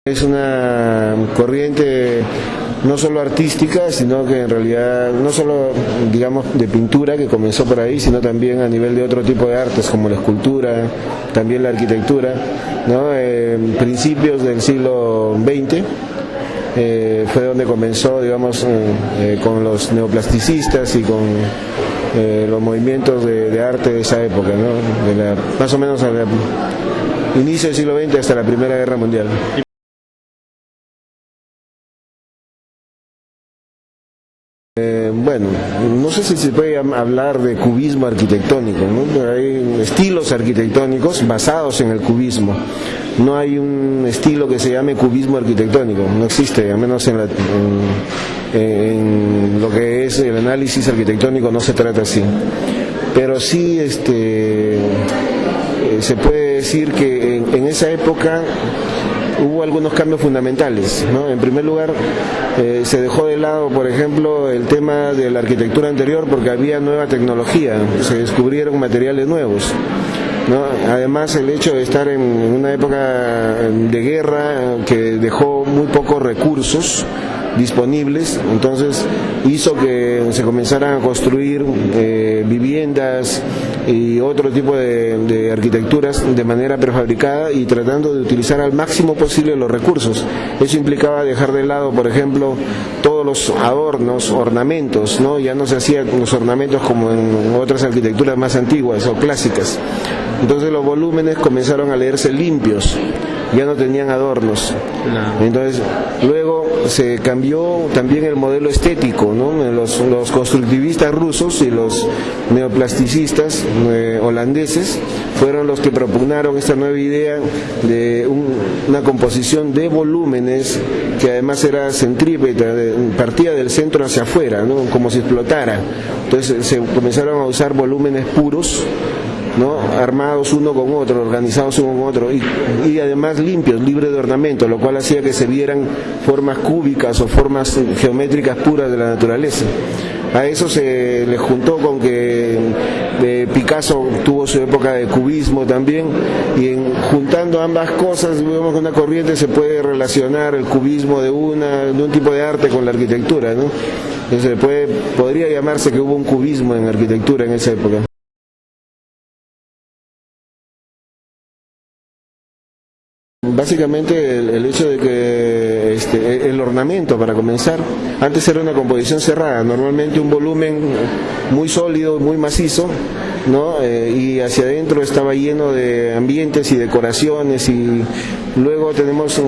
Es una corriente no solo artística, sino que en realidad no solo, digamos, de pintura que comenzó por ahí, sino también a nivel de otro tipo de artes como la escultura, también la arquitectura, ¿no? Principios del siglo XX fue donde comenzó, digamos, con los neoplasticistas y con los movimientos de arte de esa época, ¿no? Más o menos al inicio del siglo XX hasta la Primera Guerra Mundial. Bueno, no sé si se puede hablar de cubismo arquitectónico, ¿no? Hay estilos arquitectónicos basados en el cubismo. No hay un estilo que se llame cubismo arquitectónico, no existe, al menos en lo que es el análisis arquitectónico no se trata así. Pero sí se puede decir que en esa época hubo algunos cambios fundamentales, ¿no? En primer lugar, se dejó de lado, por ejemplo, el tema de la arquitectura anterior porque había nueva tecnología, se descubrieron materiales nuevos, ¿no? Además, el hecho de estar en una época de guerra que dejó muy pocos recursos disponibles, entonces hizo que se comenzaran a construir viviendas y otro tipo de arquitecturas de manera prefabricada y tratando de utilizar al máximo posible los recursos. Eso implicaba dejar de lado, por ejemplo, todos los adornos, ornamentos, ¿no? Ya no se hacían los ornamentos como en otras arquitecturas más antiguas o clásicas. Entonces los volúmenes comenzaron a leerse limpios, ya no tenían adornos. Entonces luego se cambió también el modelo estético, ¿no? Los constructivistas rusos y los neoplasticistas holandeses fueron los que propugnaron esta nueva idea de una composición de volúmenes que además era centrípeta, partía del centro hacia afuera, ¿no? Como si explotara. Entonces se comenzaron a usar volúmenes puros, ¿no? Armados uno con otro, organizados uno con otro y además limpios, libres de ornamento, lo cual hacía que se vieran formas cúbicas o formas geométricas puras de la naturaleza. A eso se le juntó con que Picasso tuvo su época de cubismo también, y juntando ambas cosas vemos que una corriente se puede relacionar el cubismo de un tipo de arte con la arquitectura, ¿no? Entonces podría llamarse que hubo un cubismo en arquitectura en esa época. Básicamente el hecho de que el ornamento, para comenzar, antes era una composición cerrada, normalmente un volumen muy sólido, muy macizo, ¿no? Y hacia adentro estaba lleno de ambientes y decoraciones, y luego tenemos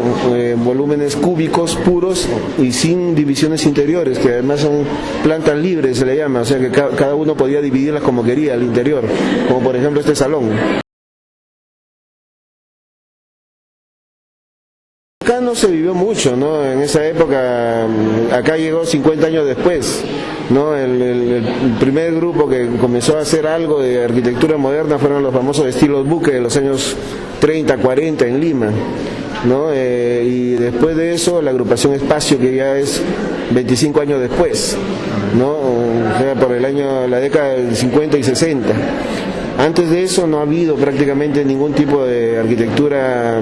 volúmenes cúbicos puros y sin divisiones interiores, que además son plantas libres, se le llama, o sea que cada uno podía dividirlas como quería al interior, como por ejemplo este salón. Acá no se vivió mucho, ¿no? En esa época, acá llegó 50 años después, ¿no? El primer grupo que comenzó a hacer algo de arquitectura moderna fueron los famosos estilos buque de los años 30, 40 en Lima, ¿no? Y después de eso la agrupación Espacio, que ya es 25 años después, ¿no? O sea, por la década del 50 y 60. Antes de eso no ha habido prácticamente ningún tipo de arquitectura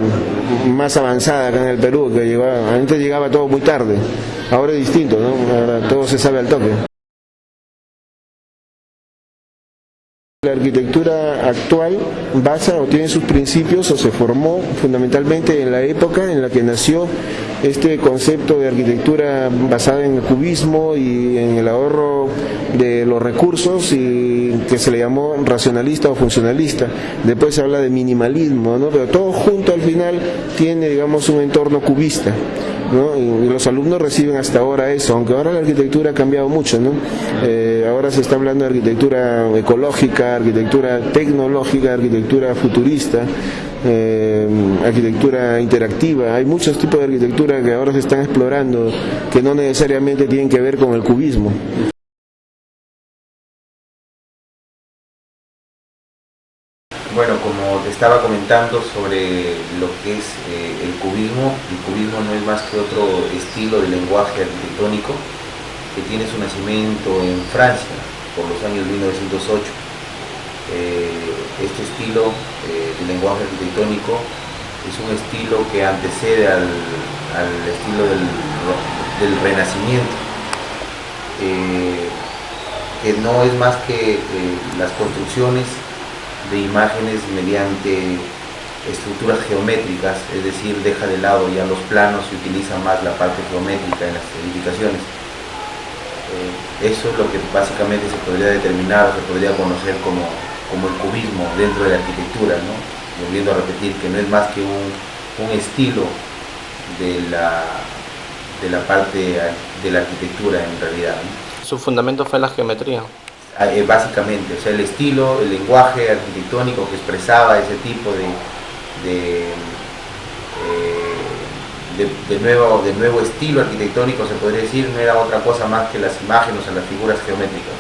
más avanzada acá en el Perú, antes llegaba todo muy tarde, ahora es distinto, ¿no? Ahora todo se sabe al toque. La arquitectura actual basa o tiene sus principios o se formó fundamentalmente en la época en la que nació este concepto de arquitectura basada en el cubismo y en el ahorro de los recursos, y que se le llamó racionalista o funcionalista. Después se habla de minimalismo, ¿no? Pero todo junto al final tiene, digamos, un entorno cubista, ¿no? Y los alumnos reciben hasta ahora eso, aunque ahora la arquitectura ha cambiado mucho, ¿no? Ahora se está hablando de arquitectura ecológica, arquitectura tecnológica, arquitectura futurista, arquitectura interactiva. Hay muchos tipos de arquitectura que ahora se están explorando, que no necesariamente tienen que ver con el cubismo. Bueno, como te estaba comentando sobre lo que es el cubismo no es más que otro estilo de lenguaje arquitectónico que tiene su nacimiento en Francia por los años 1908. Este estilo de lenguaje arquitectónico es un estilo que antecede al estilo del Renacimiento, que no es más que las construcciones de imágenes mediante estructuras geométricas, es decir, deja de lado ya los planos y utiliza más la parte geométrica en las edificaciones. Eso es lo que básicamente se podría determinar o se podría conocer como el cubismo dentro de la arquitectura, ¿no? Volviendo a repetir que no es más que un estilo de la parte de la arquitectura en realidad, ¿no? Su fundamento fue la geometría. Básicamente, o sea, el estilo, el lenguaje arquitectónico que expresaba ese tipo de nuevo estilo arquitectónico, se podría decir, no era otra cosa más que las imágenes o las figuras geométricas.